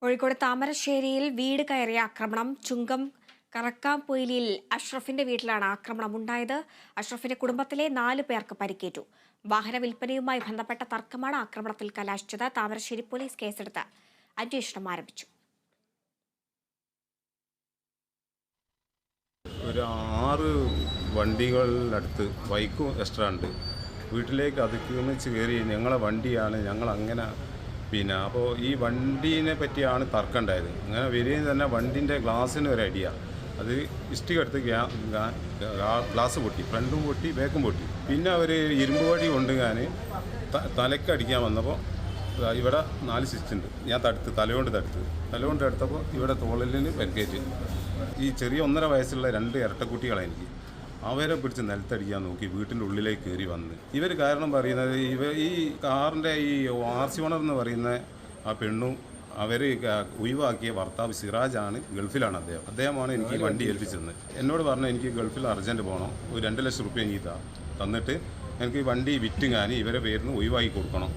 കോഴിക്കോട് താമരശ്ശേരിയിൽ വീട് കയറിയ ആക്രമണം. ചുങ്കം കറക്കാംപൊയിലിൽ അഷ്റഫിന്റെ വീട്ടിലാണ് ആക്രമണം ഉണ്ടായത്. അഷ്റഫിന്റെ കുടുംബത്തിലെ 4 പേർക്ക് പരിക്കേറ്റു. വാഹന വിൽപ്പനയുമായി ബന്ധപ്പെട്ട തർക്കമാണ് ആക്രമണത്തിൽ കലാശിച്ചത്. താമരശ്ശേരി പോലീസ് കേസെടുത്ത് അന്വേഷണം ആരംഭിച്ചു. ഒരു 6 വണ്ടികളിനടുത്ത് ബൈക്കും എക്സ്ട്രാ ഉണ്ട്. വീട്ടിലേക്ക് അതിക്രമിച്ച് കയറി ഞങ്ങളെ വണ്ടിയാണ്, ഞങ്ങൾ അങ്ങനെ അപ്പോൾ ഈ വണ്ടീനെ പറ്റിയാണ് തർക്കം ഉണ്ടായത്. അങ്ങനെ വരികയും തന്നെ വണ്ടിൻ്റെ ഗ്ലാസ്സിന് ഒരു അടിയ, അത് ഇഷ്ടിക എടുത്ത് ഗ്ലാസ് പൊട്ടി, ഫ്രണ്ടും പൊട്ടി ബാക്കും പൊട്ടി. പിന്നെ അവർ ഇരുമ്പ് വടി കൊണ്ടുകാൻ തലക്കടിക്കാൻ വന്നപ്പോൾ ഇവിടെ 4 സ്റ്റിച്ച് ഉണ്ട്. ഞാൻ തലകൊണ്ട് എടുത്തപ്പോൾ ഇവിടെ തോളിന് പരിക്കേറ്റ്. ഈ ചെറിയ 1.5 വയസ്സുള്ള 2 ഇരട്ടക്കുട്ടികളാണ് എനിക്ക്. അവരെ പിടിച്ച് നിലത്തടിക്കാൻ നോക്കി വീട്ടിൻ്റെ ഉള്ളിലേക്ക് കയറി വന്ന്. ഇവർ കാരണം പറയുന്നത് ഈ കാറിൻ്റെ ഈ RC ഓണർ എന്ന് പറയുന്ന ആ പെണ്ണും അവർ ഒഴിവാക്കിയ ഭർത്താവ് സിറാജാണ്, ഗൾഫിലാണ് അദ്ദേഹമാണ് എനിക്ക് ഈ വണ്ടി ഏൽപ്പിച്ചത്. എന്നോട് പറഞ്ഞു എനിക്ക് ഗൾഫിൽ അർജൻറ്റ് പോകണം, ഒരു 2 ലക്ഷം റുപ്യ എനിക്ക് തന്നിട്ട് എനിക്ക് വണ്ടി വിറ്റുങ്ങാൻ ഇവരെ പേരിൽ നിന്ന് ഒഴിവാക്കി കൊടുക്കണം.